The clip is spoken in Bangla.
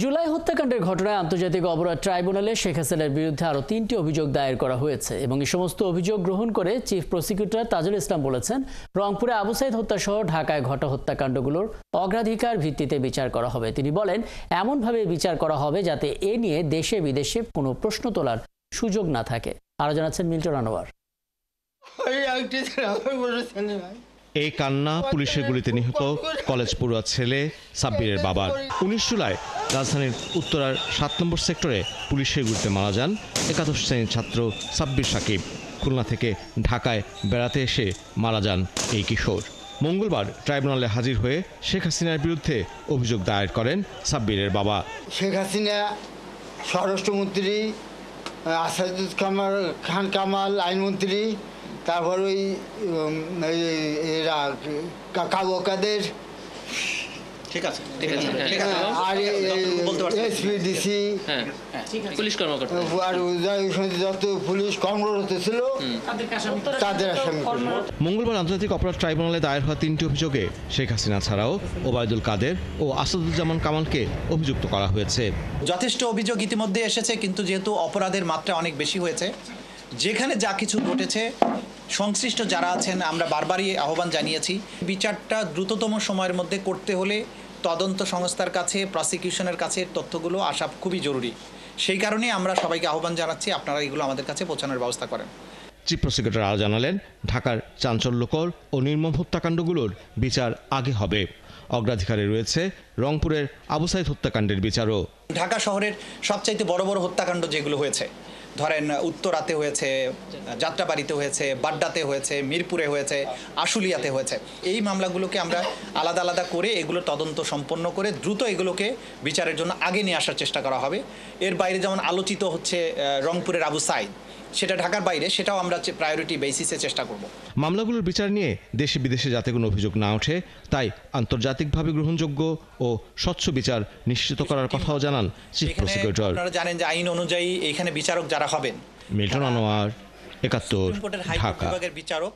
জুলাই হত্যাকাণ্ডের ঘটনায় আন্তর্জাতিক অপরাধ ট্রাইব্যুনালে শেখ হাসিনার বিরুদ্ধে আরও 3টি অভিযোগ দায়ের করা হয়েছে এবং এই সমস্ত অভিযোগ গ্রহণ করে চিফ প্রসিকিউটর তাজুল ইসলাম বলেছেন, রংপুরে আবু সাইদ হত্যা সহ ঢাকায় ঘটা হত্যাকাণ্ডগুলোর অগ্রাধিকার ভিত্তিতে বিচার করা হবে। তিনি বলেন, এমনভাবে বিচার করা হবে যাতে এ নিয়ে দেশে বিদেশে কোনো প্রশ্ন তোলার সুযোগ না থাকে। আরও জানাচ্ছেন মিল্টন আনোয়ার। এই কান্না পুলিশের গুলিতে নিহত কলেজ পড়ুয়া ছেলে সাব্বিরের বাবার। 19 জুলাই রাজধানীর উত্তরার 7 নম্বর সেক্টরে পুলিশের গুলিতে মারা যান একাদশ শ্রেণীর ছাত্র সাব্বির সাকিব। খুলনা থেকে ঢাকায় বেড়াতে এসে মারা যান এই কিশোর। মঙ্গলবার ট্রাইব্যুনালে হাজির হয়ে শেখ হাসিনার বিরুদ্ধে অভিযোগ দায়ের করেন সাব্বিরের বাবা। শেখ হাসিনা স্বরাষ্ট্রমন্ত্রী, আসাদুজ্জামান খান কামাল আইনমন্ত্রী, তারপর ওই এরা কাবু কাদের, আর এসপিডিসি পুলিশ কর্মকর্তা আর যত পুলিশ কর্মরত ছিল তাদের আসামি। মঙ্গলবার আন্তর্জাতিক অপরাধ ট্রাইব্যুনালে দায়ের হওয়া 3টি অভিযোগে শেখ হাসিনা ছাড়াও ওবায়দুল কাদের ও আসাদুজ্জামান কামালকে অভিযুক্ত করা হয়েছে। যথেষ্ট অভিযোগ ইতিমধ্যে এসেছে, কিন্তু যেহেতু অপরাধের মাত্রা অনেক বেশি হয়েছে, যেখানে যা কিছু ঘটেছে সংশ্লিষ্ট যারা আছেন আমরা বারবারই আহ্বান জানিয়েছি, বিচারটা দ্রুততম সময়ের মধ্যে করতে হলে তদন্ত সংস্থার কাছে, প্রসিকিউশনের কাছে তথ্যগুলো আসা খুবই জরুরি। সেই কারণে আমরা সবাইকে আহ্বান জানাচ্ছি, আপনারা এগুলো আমাদের কাছে পৌঁছানোর ব্যবস্থা করেন। চিফ প্রসিকিউটর আরও জানালেন, ঢাকার চাঞ্চল্যকর ও নির্মম হত্যাকাণ্ডগুলোর বিচার আগে হবে। অগ্রাধিকারে রয়েছে রংপুরের আবু সাইদ হত্যাকাণ্ডের বিচারও। ঢাকা শহরের সবচাইতে বড় বড় হত্যাকাণ্ড যেগুলো হয়েছে, ধরেন উত্তরাতে হয়েছে, যাত্রাবাড়িতে হয়েছে, বাড্ডাতে হয়েছে, মিরপুরে হয়েছে, আশুলিয়াতে হয়েছে, এই মামলাগুলোকে আমরা আলাদা আলাদা করে এগুলো তদন্ত সম্পন্ন করে দ্রুত এগুলোকে বিচারের জন্য আগে নিয়ে আসার চেষ্টা করা হবে। এর বাইরে যেমন আলোচিত হচ্ছে রংপুরের আবু সাইদ, সেটা ঢাকার বাইরে, সেটাও আমরা প্রায়োরিটি বেসিসে চেষ্টা করব। মামলাগুলোর বিচার নিয়ে দেশে বিদেশে যাতে কোনো অভিযোগ না ওঠে, তাই আন্তর্জাতিকভাবে গ্রহণযোগ্য ও স্বচ্ছ বিচার নিশ্চিত করার কথাও জানান চিফ প্রসিকিউটর। আপনারা জানেন যে আইন অনুযায়ী এখানে বিচারক যারা হবেন, মিল্টন আনোয়ার, 71, ঢাকা। বিভাগের বিচারক